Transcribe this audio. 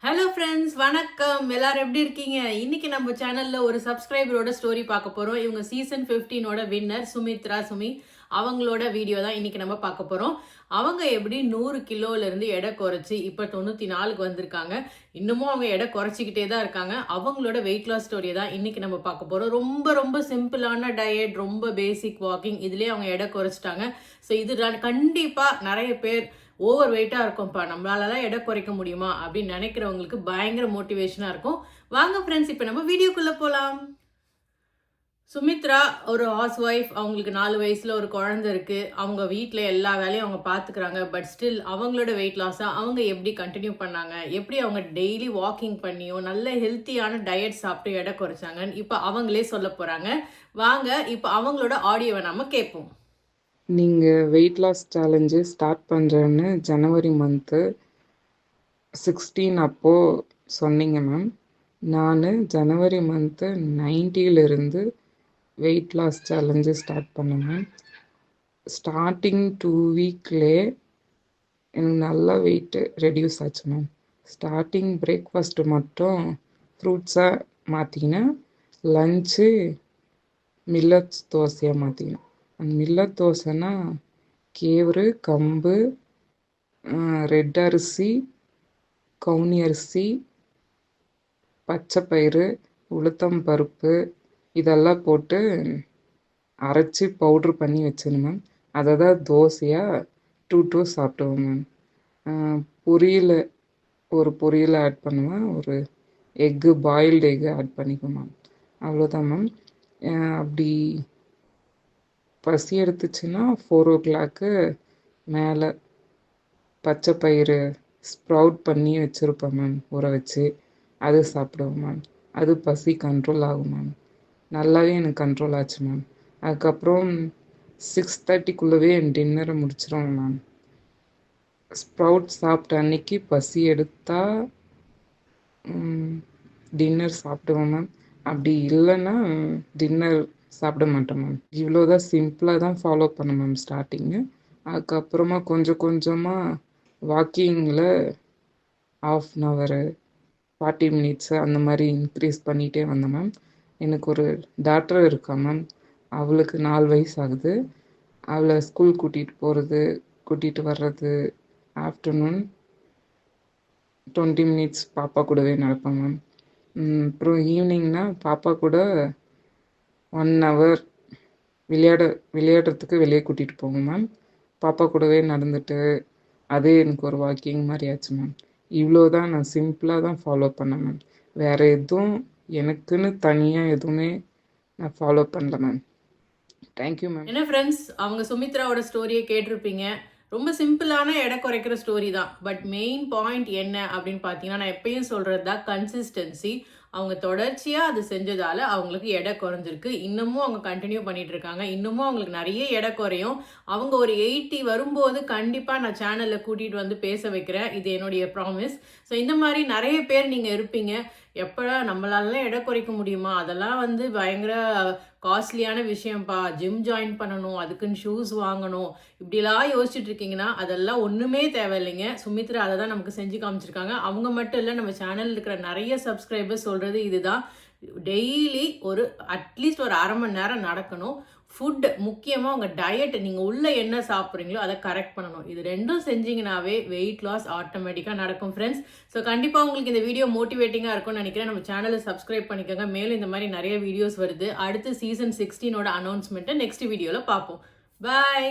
Hello friends, வணக்கம். எல்லாரும் எப்படி இருக்கீங்க? இன்னைக்கு நம்ம சேனல்ல ஒரு சப்ஸ்கிரைபரோட ஸ்டோரி பார்க்க போறோம். இவங்க சீசன் 15ஓட வின்னர் சுமித்ரா சுமி. அவங்களோட வீடியோ தான் இன்னைக்கு நம்ம பார்க்க போறோம். அவங்க எப்படி 100 கிலோல இருந்து எடை குறைச்சி இப்ப 94க்கு வந்திருக்காங்க. இன்னமும் அவங்க எடை குறைச்சிக்கிட்டே தான் இருக்காங்க. அவங்களோட வெயிட் லாஸ் ஸ்டோரியை தான் இன்னைக்கு நம்ம பார்க்க போறோம். ரொம்ப ரொம்ப சிம்பிளான டயட், ரொம்ப பேசிக் வாக்கிங், இதுலயே அவங்க எடை குறைச்சிட்டாங்க. ஸோ இது கண்டிப்பா நிறைய பேர் ஓவர் வெயிட்டாக இருக்கும்ப்பா, நம்மளாலலாம் எடை குறைக்க முடியுமா அப்படின்னு நினைக்கிறவங்களுக்கு பயங்கர மோட்டிவேஷனாக இருக்கும். வாங்க ஃப்ரெண்ட்ஸ், இப்போ நம்ம வீடியோக்குள்ளே போகலாம். சுமித்ரா ஒரு ஹவுஸ் ஒய்ஃப். அவங்களுக்கு 4 வயசுல ஒரு குழந்தை இருக்கு. அவங்க வீட்டில் எல்லா வேலையும் அவங்க பார்த்துக்கிறாங்க. பட் ஸ்டில் அவங்களோட வெயிட் லாஸை அவங்க எப்படி கண்டினியூ பண்ணாங்க, எப்படி அவங்க டெய்லி வாக்கிங் பண்ணியும் நல்ல ஹெல்த்தியான டயட் சாப்பிட்டு எடை குறைச்சாங்கன்னு இப்போ அவங்களே சொல்ல போகிறாங்க. வாங்க இப்போ அவங்களோட ஆடியோவை நம்ம கேட்போம். நீங்கள் வெயிட் லாஸ் சேலஞ்சு ஸ்டார்ட் பண்ணுறேன்னு ஜனவரி மந்த்து 16 அப்போது சொன்னீங்க மேம். நான் ஜனவரி மந்த்து 90லிருந்து வெயிட் லாஸ் சேலஞ்சு ஸ்டார்ட் பண்ணேன் மேம். ஸ்டார்டிங் 2 வீக்லே எனக்கு நல்லா வெயிட்டு ரெடியூஸ் ஆச்சு மேம். ஸ்டார்டிங் பிரேக்ஃபாஸ்ட்டு மட்டும் ஃப்ரூட்ஸாக மாற்றிக்கினேன். Lunch millets தோசையாக மாற்றிக்கினேன். அந்த மில்லட் தோசைன்னா கேவுரு, கம்பு, ரெட் அரிசி, கவுனி அரிசி, பச்சைப்பயிறு, உளுத்தம் பருப்பு இதெல்லாம் போட்டு அரைச்சி பவுட்ரு பண்ணி வச்சிருந்தேன். அதை தான் தோசையாக 2 சாப்பிடுவேன் மேம். ஒரு பொரியல் ஆட் பண்ணுவேன். ஒரு பாயில்டு எக்கு ஆட் பண்ணிக்குவேன் மேம். அவ்வளோதான் மேம். அப்படி பசி எடுத்துச்சுன்னா 4 o'clock மேலே பச்சைப்பயிறு ஸ்ப்ரவுட் பண்ணி வச்சுருப்பேன் மேம், ஊற வச்சு. அது சாப்பிடுவேன் மேம். அது பசி கண்ட்ரோல் ஆகும் மேம். நல்லாவே எனக்கு கண்ட்ரோல் ஆச்சு மேம். அதுக்கப்புறம் 6:30க்குள்ளவே என் டின்னரை முடிச்சிருவேன் மேம். ஸ்ப்ரவுட் சாப்பிட்ட அன்னைக்கு பசி எடுத்தால் டின்னர் சாப்பிடுவேன் மேம். அப்படி இல்லைன்னா டின்னர் சாப்பிட மாட்டேன் மேம். இவ்வளோதான், சிம்பிளாக தான் ஃபாலோ பண்ணேன் மேம் ஸ்டார்டிங்கு. அதுக்கப்புறமா கொஞ்சம் கொஞ்சமாக வாக்கிங்கில் 1/2 hour 40 minutes அந்த மாதிரி இன்க்ரீஸ் பண்ணிகிட்டே வந்தேன் மேம். எனக்கு ஒரு டாட்டர் இருக்கா மேம். அவளுக்கு 4 வயசு ஆகுது. அவளை ஸ்கூல் கூட்டிகிட்டு போகிறது, கூட்டிகிட்டு வர்றது, ஆஃப்டர்நூன் 20 minutes பாப்பா கூடவே நடப்பேன் மேம். அப்புறம் ஈவினிங்னா பாப்பா கூட 1 hour விளையாடுறதுக்கு வெளியே கூட்டிகிட்டு போவோம் மேம். பாப்பா கூடவே நடந்துட்டு அதே எனக்கு ஒரு வாக்கிங் மாதிரி ஆச்சு மேம். இவ்வளோ தான், நான் சிம்பிளாக தான் ஃபாலோ பண்ணேன் மேம். வேறு எதுவும் எனக்குன்னு தனியாக எதுவுமே நான் ஃபாலோ பண்ணல மேம். Thank you ma'am. என்ன ஃப்ரெண்ட்ஸ், அவங்க சுமித்ராவோட ஸ்டோரியை கேட்டிருப்பீங்க. ரொம்ப சிம்பிளான எடை குறைக்கிற ஸ்டோரி தான். பட் மெயின் பாயிண்ட் என்ன அப்படின்னு பார்த்தீங்கன்னா, நான் எப்பயும் சொல்கிறது தான் கன்சிஸ்டன்சி. அவங்க தொடர்ச்சியாக அது செஞ்சதால் அவங்களுக்கு எடை குறைஞ்சிருக்கு. இன்னமும் அவங்க கண்டினியூ பண்ணிட்டு இருக்காங்க. இன்னமும் அவங்களுக்கு நிறைய எடை குறையும். அவங்க ஒரு 80 வரும்போது கண்டிப்பாக நான் சேனலில் கூட்டிகிட்டு வந்து பேச வைக்கிறேன். இது என்னுடைய ப்ராமிஸ். ஸோ இந்த மாதிரி நிறைய பேர் நீங்கள் இருப்பீங்க. எப்படா நம்மளாலாம் எடை குறைக்க முடியுமா, அதெல்லாம் வந்து பயங்கர காஸ்ட்லியான விஷயம்ப்பா, ஜிம் ஜாயின் பண்ணணும், அதுக்குன்னு ஷூஸ் வாங்கணும், இப்படிலாம் யோசிச்சுட்டு இருக்கீங்கன்னா அதெல்லாம் ஒன்றுமே தேவையில்லைங்க. சுமித்ரா அதை தான் நமக்கு செஞ்சு காமிச்சிருக்காங்க. அவங்க மட்டும் இல்லை, நம்ம சேனலில் இருக்கிற நிறைய சப்ஸ்கிரைபர்ஸ் சொல்கிறது இதுதான். டெய்லி ஒரு அட்லீஸ்ட் ஒரு 1/2 மணி நேரம் நடக்கணும். ஃபுட் முக்கியமாக உங்கள் டயட், நீங்கள் உள்ளே என்ன சாப்பிட்றீங்களோ அதை கரெக்ட் பண்ணணும். இது ரெண்டும் செஞ்சீங்கன்னாவே வெயிட் லாஸ் ஆட்டோமேட்டிக்காக நடக்கும் ஃப்ரெண்ட்ஸ். ஸோ கண்டிப்பாக உங்களுக்கு இந்த வீடியோ மோட்டிவேட்டிங்காக இருக்கும்னு நினைக்கிறேன். நம்ம சேனலை சப்ஸ்கிரைப் பண்ணிக்கோங்க. மேலும் இந்த மாதிரி நிறைய வீடியோஸ் வருது. அடுத்து சீசன் 16ஓட அனௌன்ஸ்மெண்ட்டை நெக்ஸ்ட் வீடியோவில் பார்ப்போம். பாய்.